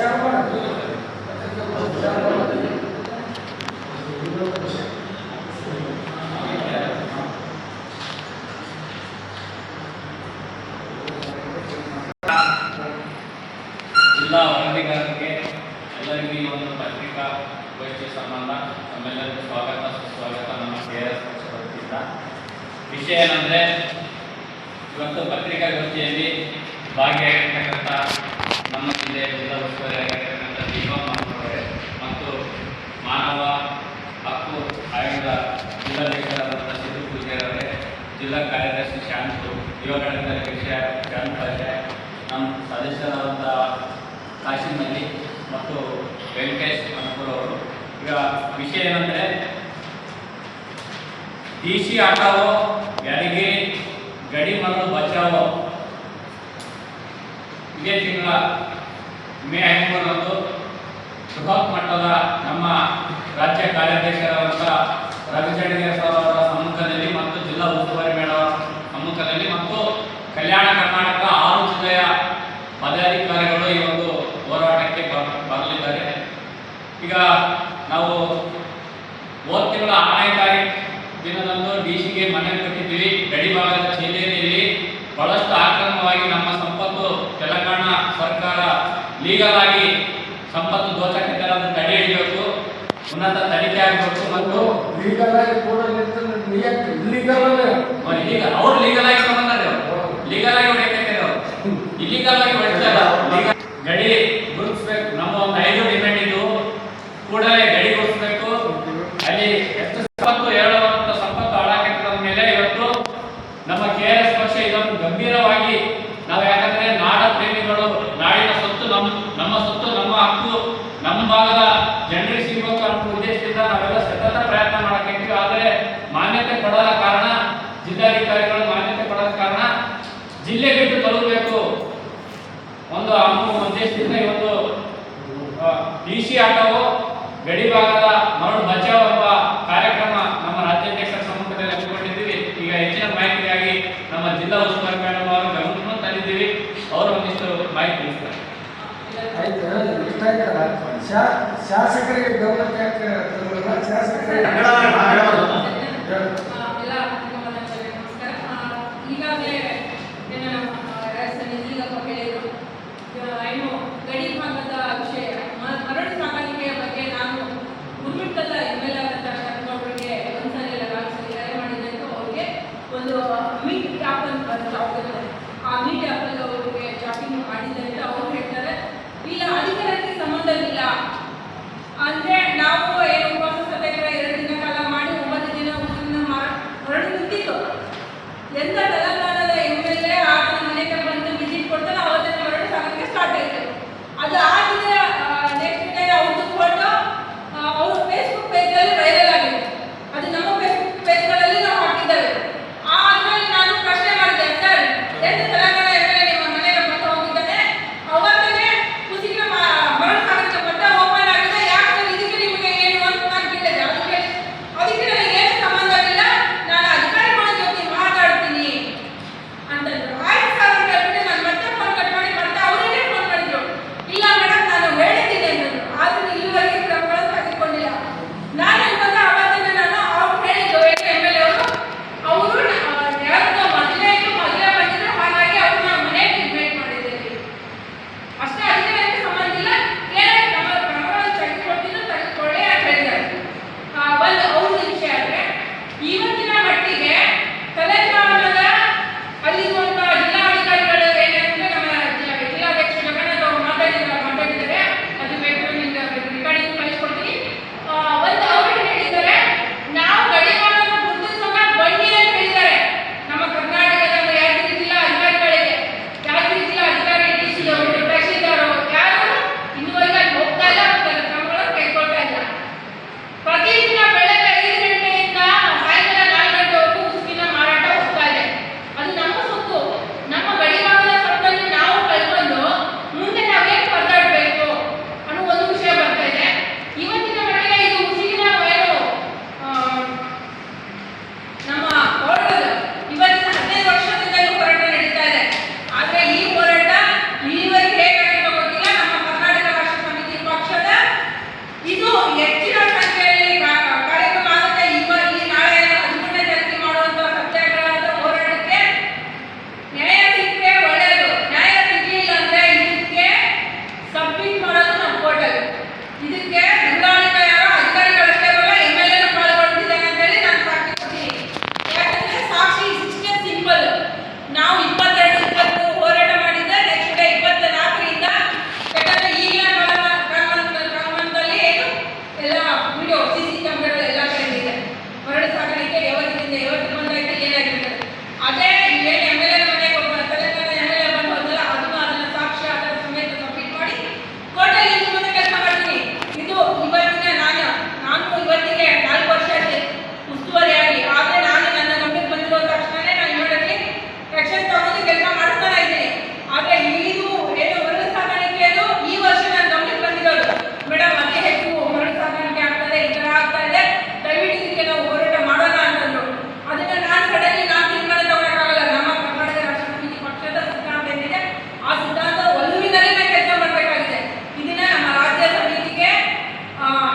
ಜಿಲ್ಲಾ ವರದಿಗಾರರಿಗೆ ಎಲ್ಲರಿಗೂ ಈ ಒಂದು ಪತ್ರಿಕಾ ಗೋಷ್ಠಿ ಸಂಬಂಧ ನಮ್ಮೆಲ್ಲರಿಗೂ ಸ್ವಾಗತ ಸುಸ್ವಾಗತ ನಮ್ಮ KRS ಪಕ್ಷದ ವತಿಯಿಂದ. ವಿಷಯ ಏನಂದರೆ, ಇವತ್ತು ಪತ್ರಿಕಾಗೋಷ್ಠಿಯಲ್ಲಿ ಭಾಗಿಯಾಗಿರ್ತಕ್ಕಂಥ ನಮ್ಮ ಜಿಲ್ಲೆಯ ಜಿಲ್ಲಾ ಉಸ್ತುವಾರಿಯಾಗಿರ್ತಕ್ಕಂಥ ದೀಪಮ್ಮ ಅವರೇ ಮತ್ತು ಮಾನವ ಹಕ್ಕು ಆಯೋಗದ ಜಿಲ್ಲಾಧ್ಯಕ್ಷರಾದಂಥ ಸಿದ್ದು ಪೂಜಾರವರೇ, ಜಿಲ್ಲಾ ಕಾರ್ಯದರ್ಶಿ ಶಾಂತು, ಯುವಕರಿಂದ ಅಧ್ಯಕ್ಷ ಶಾಂತಾಜೆ, ನಮ್ಮ ಸದಸ್ಯರಾದಂಥ ಕಾಶಿಮ್ ಅಲಿ ಮತ್ತು ವೆಂಕಟೇಶ್ ಮನಪುರ್ ಅವರು. ಈಗ ವಿಷಯ ಏನಂದರೆ, DC ಹಟಾವೋ ಯಾರಿಗೆ ಗಡಿ ಮರಳು ಬಚಾವೋ ಇದೇ ತಿಂಗಳ ಮೇ 13ರಂದು ಬೃಹತ್ ಮಟ್ಟದ ನಮ್ಮ ರಾಜ್ಯ ಕಾರ್ಯಾಧ್ಯಕ್ಷರಾದಂಥ ರವಿಚಂದ್ರಯ್ಯ ಸರ್ ಅವರ ಸಮ್ಮುಖದಲ್ಲಿ ಮತ್ತು ಜಿಲ್ಲಾ ಉಸ್ತುವಾರಿ ಮೇಳದ ಸಮ್ಮುಖದಲ್ಲಿ ಮತ್ತು ಕಲ್ಯಾಣ ಕರ್ನಾಟಕ 6 ಜಿಲ್ಲೆಯ ಪದಾಧಿಕಾರಿಗಳು ಈ ಒಂದು ಹೋರಾಟಕ್ಕೆ ಬರಲಿದ್ದಾರೆ. ಈಗ ನಾವು ಹೋದ ತಿಂಗಳ 6ನೇ ತಾರೀಕು ದಿನದಂದು DCಗೆ ಮನೆ ಕಟ್ಟಿದ್ದೀವಿ. ಗಡಿ ಭಾಗದ ಚೇಲೇರಿಯಲ್ಲಿ ಬಹಳಷ್ಟು ಆಕ್ರಮವಾಗಿ ನಮ್ಮ ಸಂಪತ್ತು ತೆಲಂಗಾಣ ಸರ್ಕಾರ ಲೀಗಲ್ ಆಗಿ ಸಂಪತ್ತು ದೋಚಕತೆ ಅದನ್ನು ತಡೆ ಹಿಡಿಯಬೇಕು, ಉನ್ನತ ತನಿಖೆ ಆಗಬೇಕು ಮತ್ತು ಲೀಗಲ್ ಆಗಿ ಕೂಡ ಅವ್ರು ಲೀಗಲ್ ಆಗಿ ತಗೊಂಡ್ರೆ ಲೀಗಲ್ ಆಗಿ ಹೊಡೆಯಕ್ಕೆ ಇಲ್ಲಿಗಲ್ ಆಗಿ ಹೊಡೆದಾರ. ಗಡಿ ಗುರುತಿಸ್ಬೇಕು. ನಮ್ಮ ಒಂದು 5 ಡಿಮ್ಯಾಂಡ್ ಇದು, ಕೂಡಲೇ ಗಡಿ ಗುರುತಿಸ್ಬೇಕು. ಅಲ್ಲಿ ಎಷ್ಟು ಸಂಪತ್ತು ಹೇಳುವಂಥ ಸಂಪತ್ತು ಹಾಳಾಗಿರ್ತದ ಮೇಲೆ ಇವತ್ತು ನಮ್ಮ KRS ಪಕ್ಷ ಇದನ್ನು ಗಂಭೀರವಾಗಿ ನಾವು, ಯಾಕಂದ್ರೆ ನಾಡ ಪ್ರೇಮಿಗಳು, ನಾಡಿನ ಸೊತ್ತು ನಮ್ಮ ಸೊತ್ತು, ನಮ್ಮ ಹಕ್ಕು ನಮ್ಮ ಭಾಗದ ಜನರಿಗೆ ಸಿಗಬೇಕು ಅನ್ನೋ ಉದ್ದೇಶದಿಂದ ನಾವೆಲ್ಲ ಸತತ ಪ್ರಯತ್ನ ಮಾಡಕ್ಕಿದ್ವಿ. ಆದರೆ ಮಾನ್ಯತೆ ಕೊಡದ ಕಾರಣ, ಜಿಲ್ಲಾಧಿಕಾರಿಗಳು ಮಾನ್ಯತೆ ಕೊಡದ ಕಾರಣ ಜಿಲ್ಲೆ ಬಿಟ್ಟು ತಲುಪಬೇಕು ಒಂದು ಉದ್ದೇಶದಿಂದ ಇವತ್ತು DC ಹಟಾವೋ ಗಡಿ ಭಾಗದ ಮರಳು ಬಚಾವ್ ಎಂಬ ಕಾರ್ಯಕ್ರಮ ನಮ್ಮ ರಾಜ್ಯಾಧ್ಯಕ್ಷರ ಸಮ್ಮುಖದಲ್ಲಿ ಹಮ್ಮಿಕೊಂಡಿದ್ದೀವಿ. ಈಗ ಹೆಚ್ಚಿನ ಮಾಹಿತಿಗಾಗಿ ನಮ್ಮ ಜಿಲ್ಲಾ ಉಸ್ತುವಾರಿ ಮೇಡಮ್ ಅವರು ಗಮನವನ್ನು ತಂದಿದ್ದೀವಿ. ಅವರು ಒಂದಿಷ್ಟು ಮಾಹಿತಿ ತಿಳಿಸ್ತಾರೆ. ಶಾಸಕರಿಗೆ ಗಮನಕ್ಕೆ ಶಾಸಕರಿಗೆ ಗಡಿ ಭಾಗದ ವಿಷಯ ಮರಳು ಸಾಗಾಣಿಕೆಯ ಬಗ್ಗೆ ನಾನು ಗುರುಮಿಟ್ಟದ MLA ಆದಂತಹ ಶರಣಗೌಡರಿಗೆ ಒಂದ್ಸರಿ ಕರೆ ಮಾಡಿದ್ದು. ಅವ್ರಿಗೆ ಒಂದು ಮೀಟ್ ಆ್ಯಪ್ ಅಂತ ಆ ಮೀಟ್ ಆ್ಯಪಲ್ಲಿ ಅವರಿಗೆ ಚಾಟಿಂಗ್ ಮಾಡಿದೆ ಅಂತ ಅವ್ರು ಹೇಳ್ತಾರೆ. ಇಲ್ಲ, ಅಧಿಕಾರಕ್ಕೆ ಸಂಬಂಧವಿಲ್ಲ ಅಂದರೆ ನಾವು ಏನು ಉಪವಾಸ ಸತ್ಯಾಗ್ರಹ 2 ದಿನ ಕಾಲ ಮಾಡಿ 9 ದಿನ ಮರಳು ನಿಂತಿತ್ತು. ಎಂತ ತೆಲಂಗಾಣದ MLA ಆತನ ಮನೆಗೆ ಬಂದು ವಿಸಿಟ್ ಕೊಡ್ತಾರೆ, ಅವತ್ತೇ ಮರಳು ಸಾಗಾಣಿಕೆ ಸ್ಟಾರ್ಟ್ ಆಯಿತು. ಅದು ಆಗಿದೆ. ನೆಕ್ಸ್ಟ್ ಡೇ ಅವ್ರದ್ದು ಫೋಟೋ ಅವ್ರ ಫೇಸ್ಬುಕ್ ಪೇಜಲ್ಲಿ ವೈರಲ್ ಆಗಿದೆ. ಅದು ನಮ್ಮ ಫೇಸ್ಬುಕ್ ಪೇಜ್ಗಳಲ್ಲಿ ನಾವು ಹಾಕಿದ್ದೇವೆ. ಆದ್ಮೇಲೆ ನಾನು ಪ್ರಶ್ನೆ ಮಾಡಿದೆ, ಸರ್ ಎಂದು ತೆಲಂಗಾಣ MLA ನಿಮ್ಮ ಮನೆಗೆ ಬಂದು ಹೋಗಿದ್ದಾನೆ, ಅವತ್ತೇ ಕುಸಿನ ಮರಳು ಸಾಗಾಣಿಕೆ ಪಟ್ಟ ಓಪನ್ ಆಗಿದೆ, ಯಾಕೆ ಇದಕ್ಕೆ ನಿಮಗೆ ಏನು ಅಂತ ನಾನು ಕೇಳಿದೆ. ಅದಕ್ಕೆ ನನಗೆ ಏನು ಸಂಬಂಧವಿಲ್ಲ, ನಾನು ಅಧಿಕಾರಿಗಳ ಜೊತೆ ಮಾತಾಡ್ತೀನಿ ಅಂತಂದ್ರು. ಆಯ್ತು ಸರ್ ಅಂತ ಹೇಳ್ಬಿಟ್ಟು ನಾನು ಮತ್ತೆ ಫೋನ್ ಕಟ್ ಮಾಡಿ ಮತ್ತೆ ಅವರಿಗೆ ಫೋನ್ ಮಾಡಿದ್ರು. ಇಲ್ಲ ಮೇಡಮ್, ಕಂಪ್ಲೀಟ್ ಮಾಡೋದು ನಮ್ಮ ಕೋರ್ಟಲ್ಲಿ. ಇದಕ್ಕೆ ಜಿಲ್ಲಾಡಳಿತ ಯಾರೋ ಅಧಿಕಾರಿಗಳಷ್ಟೇ ಬರಲ್ಲ, MLA ಪಾಲ್ಗೊಂಡಿದ್ದಾನೆ ಅಂತ ಹೇಳಿ ನಾನು ಸಾಕ್ಷಿ ಕೊಡ್ತೀನಿ. ಯಾಕಂದ್ರೆ ಸಾಕ್ಷಿ ಇಷ್ಟೇ ಸಿಂಪಲ್. ನಾವು 22-20 ಹೋರಾಟ ಮಾಡಿದ್ದೆ, ನೆಕ್ಸ್ಟ್ ಡೇ 24ರಿಂದ, ಯಾಕಂದ್ರೆ ಈಗಿನ ಕ್ರಮದಲ್ಲಿ ಏನು ಎಲ್ಲ ವಿಡಿಯೋ CC ಕ್ಯಾಮ್ರಾಗಳು ಎಲ್ಲ ಕಡೆ ಇದೆ. ಮರಳು ಸಾಗಾಣಿಕೆ ಯಾವತ್ತಿನಿಂದ ಯಾವತ್ತು ಬಂದಾಯ್ತು ಏನಾಗಿರ್ತದೆ ಅದೇ ಏನು MLA ಮನೆಗೆ ತೆಲಂಗಾಣ MLA ಬಂದು ಹೋದಲ್ಲ, ಅದನ್ನ ಸಾಕ್ಷಿ ಆಧಾರ ಸಮೇತ ಸಬ್ಮಿಟ್ ಮಾಡಿ ಕೋರ್ಟಲ್ಲಿ ಇನ್ನು ಮುಂದೆ ಕೆಲಸ ಮಾಡ್ತೀನಿ. ಇದು ಇವತ್ತಿನ ನಾನು ಇವತ್ತಿಗೆ 4 ವರ್ಷ ಆಯ್ತು ಉಸ್ತುವಾರಿಯಾಗಿ. ಆದರೆ ನಾನು ನನ್ನ ಗಮನಕ್ಕೆ ಬಂದಿರೋ ತಕ್ಷಣನೇ ನಾನು ಇಮಿಡಿಯೇಟ್ಲಿ ಆಕ್ಷನ್ ತಗೊಂಡು ಕೆಲಸ ಮಾಡಿಸ್ತಾನೆ ಇದ್ದೀನಿ. ಆದರೆ ಇದು ಏನು ಮರಳು ಸಾಗಾಣಿಕೆಯದು ಈ ವರ್ಷ ನನ್ನ ಗಮನಕ್ಕೆ ಬಂದಿರೋದು. ಮೇಡಮ್ ಅತಿ ಹೆಚ್ಚು ಮರಳು ಸಾಗಾಣಿಕೆ ಆಗ್ತದೆ, ಈ ಥರ ಆಗ್ತಾ ಇದೆ, ದಯವಿಟ್ಟು ಇದಕ್ಕೆ ನಾವು ಹೋರಾಟ ಮಾಡೋಣ ಅಂತಂದ್ರು. ಅದನ್ನ ನಾನು ಸಡನ್ಲಿ ತೀರ್ಮಾನ ತಗೊಳಕ್ಕಾಗಲ್ಲ. ನಮ್ಮ ಕರ್ನಾಟಕ ರಾಷ್ಟ್ರ ಸಮಿತಿ ಪಕ್ಷದ ಸಿದ್ಧಾಂತ ಏನಿದೆ ಆ ಸಿದ್ಧಾಂತ ಒಲುವಿನಲ್ಲಿ ನಾನು ಕೆಲಸ ಮಾಡಬೇಕಾಗಿದೆ. ಇದನ್ನ ನಮ್ಮ ರಾಜ್ಯ ಸಮಿತಿಗೆ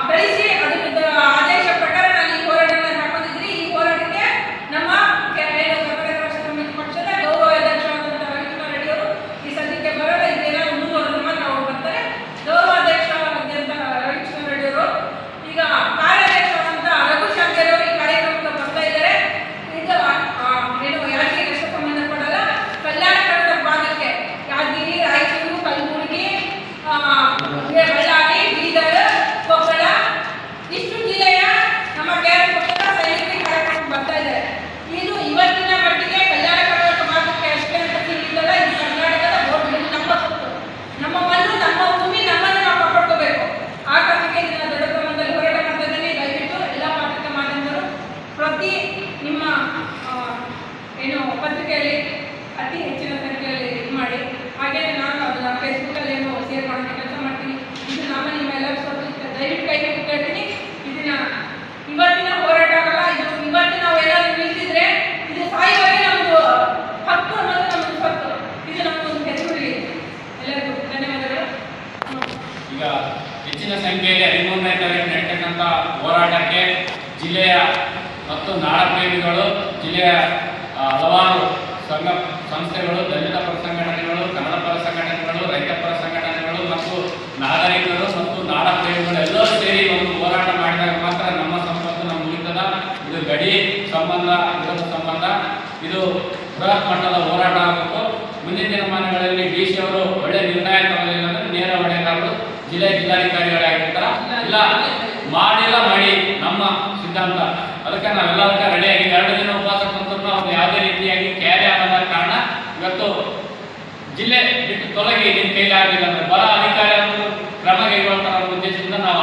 ಕಳಿಸಿ ಅದರ ಆದೇಶ ಪ್ರಕಾರ ನಾನು ಈ ಹೋರಾಟವನ್ನು ಹಾಕೊಂಡಿದ್ದೀನಿ. ಈ ಹೋರಾಟಕ್ಕೆ ನಮ್ಮ ಕರ್ನಾಟಕ ರಾಷ್ಟ್ರ ಸಮಿತಿ ಪಕ್ಷದ ಗೌರವ ಅಧ್ಯಕ್ಷರಾದಂತಹ ರವಿಕುಮಾರ್ ರೆಡ್ಡಿ ಅವರು ಈ ಸದ್ಯಕ್ಕೆ ಬರೋಲ್ಲ, ಇದೇನಾದ್ರು ಮುಂದುವರೆದ ಮಾತ್ರ ಅವ್ರು ಬರ್ತಾರೆ. ಗೌರವ ಅಧ್ಯಕ್ಷರಾದಂತಹ ರವಿಕುಮಾರ್ ರೆಡ್ಡಿ ಅವರು ಈಗ ಕಾರ್ಯಾಧ್ಯಕ್ಷರಾದಂಥ ರಘು ಶಾಂಕರ್ ಅವರು ಈ ಕಾರ್ಯಕ್ರಮಕ್ಕೆ ಬರ್ತಾ ಇದ್ದಾರೆ. ಇದು ಏನು ಯಾದಗಿರಿ ಅಷ್ಟೇ ಸಂಬಂಧಪಡಲ್ಲ, ಕಲ್ಯಾಣ ಕರ್ನಾಟಕ ಭಾಗಕ್ಕೆ ಯಾದಗಿರಿ, ರಾಯಚೂರು, ಕಲಬುರಗಿ, ಬಳ್ಳಾರಿ, ಬೀದರ್, ಕೊಪ್ಪಳ ಇಷ್ಟು ಜಿಲ್ಲೆಯ ನಮ್ಮ KRS ಪಕ್ಷದ ಸೈನಿಕರು ಕಾರ್ಯಕ್ರಮಕ್ಕೆ ಬರ್ತಾ ಇದ್ದಾರೆ. ಇದು ಇವತ್ತಿನ ಮಟ್ಟಿಗೆ ಕಲ್ಯಾಣ ಕರ್ನಾಟಕ ಭಾಗಕ್ಕೆ ಅಷ್ಟೇ ಅಂತ ತಿಳಿದಿಲ್ಲ. ಇದು ಕರ್ನಾಟಕದ ಬೋರ್ಡ್, ಇದು ನಮ್ಮ ಸೊತ್ತು, ನಮ್ಮ ಮಣ್ಣು, ನಮ್ಮ ಭೂಮಿ, ನಮ್ಮನ್ನು ನಾವು ಕಾಪಾಡ್ಕೋಬೇಕು. ಆ ಕಾರಣಕ್ಕೆ ಇದನ್ನ ದೊಡ್ಡ ಪ್ರಮಾಣದಲ್ಲಿ ಹೋರಾಟ ಮಾಡ್ತಾ ಇದ್ದೇನೆ. ದಯವಿಟ್ಟು ಎಲ್ಲ ಪತ್ರಿಕಾ ಮಾಧ್ಯಮದವರು ಪ್ರತಿ ನಿಮ್ಮ ಏನು ಪತ್ರಿಕೆಯಲ್ಲಿ ಅತಿ ಹೆಚ್ಚಿನ ಸಂಖ್ಯೆಯಲ್ಲಿ ಇದು ಮಾಡಿ. ಹಾಗೆಯೇ ನಾನು ಅದನ್ನ ಫೇಸ್ಬುಕ್ಕಲ್ಲಿ ಏನು ಶೇರ್ ಮಾಡೋಕ್ಕೆ ಕೆಲಸ ಮಾಡ್ತೀನಿ. ಇದು ನಮ್ಮ ನಿಮ್ಮ ಎಲ್ಲರೂ ಸ್ವಲ್ಪ ದಯವಿಟ್ಟು ಕೈ ಮುಗಿ ಕೇಳ್ತೀನಿ. ಇದನ್ನ ಇವತ್ತಿನ ಹೋರಾಟ ಆಗಲ್ಲ, ಇದು ಇವತ್ತು ನಾವು ಏನಾದರೂ ನಿಲ್ಲಿಸಿದ್ರೆ ಇದು ಸಾಯುವವರೆಗೆ ನಮ್ಮದು ಹಕ್ಕು ಅನ್ನೋದು ನಮ್ಮದು ಸ್ವತ್ತು. ಇದು ನಮ್ಮದೊಂದು ಹೆಸರುಳಿ. ಎಲ್ಲರಿಗೂ ಧನ್ಯವಾದಗಳು. ಈಗ ಹೆಚ್ಚಿನ ಸಂಖ್ಯೆಯಲ್ಲಿ 13ನೇ ತಾರೀಕು ನಡೀತಕ್ಕಂಥ ಹೋರಾಟಕ್ಕೆ ಜಿಲ್ಲೆಯ ಮತ್ತು ನಾಡಪ್ರೇಮಿಗಳು, ಜಿಲ್ಲೆಯ ಹಲವಾರು ಸಂಸ್ಥೆಗಳು, ದಲಿತ ಪರ ಸಂಘಟನೆಗಳು, ಕನ್ನಡ ಪರ ಸಂಘಟನೆಗಳು, ರೈತ ಪರ ಸಂಘಟನೆಗಳು ಮತ್ತು ನಾಗರಿಕರು ಮತ್ತು ನಾಡಪ್ರೇಮಿಗಳು ಎಲ್ಲರೂ ಸೇರಿ ಒಂದು ಹೋರಾಟ ಮಾಡಿದಾಗ ಮಾತ್ರ ನಮ್ಮ ಸಂಪತ್ತು ನಮ್ಮ ಉಳಿತದ. ಇದು ಗಡಿ ಸಂಬಂಧ, ವಿರೋಧ ಸಂಬಂಧ, ಇದು ಬೃಹತ್ ಮಟ್ಟದ ಹೋರಾಟ ಆಗಬೇಕು. ಮುಂದಿನ ದಿನಮಾನಗಳಲ್ಲಿ DC ಅವರು ಒಳ್ಳೆ ನಿರ್ಣಯ ತಗೊಳ್ಳಿಲ್ಲ ಅಂದರೆ ನೇರ ಹೊಣೆಗಾರರು ಜಿಲ್ಲಾಧಿಕಾರಿಗಳಾಗಿರ್ತಾರ. ಇಲ್ಲ ಮಾಡಿಲ್ಲ ಮಾಡಿ ನಮ್ಮ ಸಿದ್ಧಾಂತ. ಅದಕ್ಕೆ ನಾವೆಲ್ಲದಕ್ಕೆ ರೆಡಿಯಾಗಿ 2 ದಿನ ಉಪವಾಸ ಕುಂತರೂ ಅವ್ರು ಯಾವುದೇ ರೀತಿಯಾಗಿ ಕ್ಯಾರಿ ಆಗದ ಕಾರಣ ಇವತ್ತು ಜಿಲ್ಲೆ ಬಿಟ್ಟು ತೊಲಗಿ ನಿಮ್ಮ ಕೈಲಿ ಆಗಲಿಲ್ಲ ಅಂದರೆ ಬರ ಅಧಿಕಾರಿ ಕ್ರಮ ಕೈಗೊಳ್ತಾರ ಅನ್ನೋ ಉದ್ದೇಶದಿಂದ ನಾವು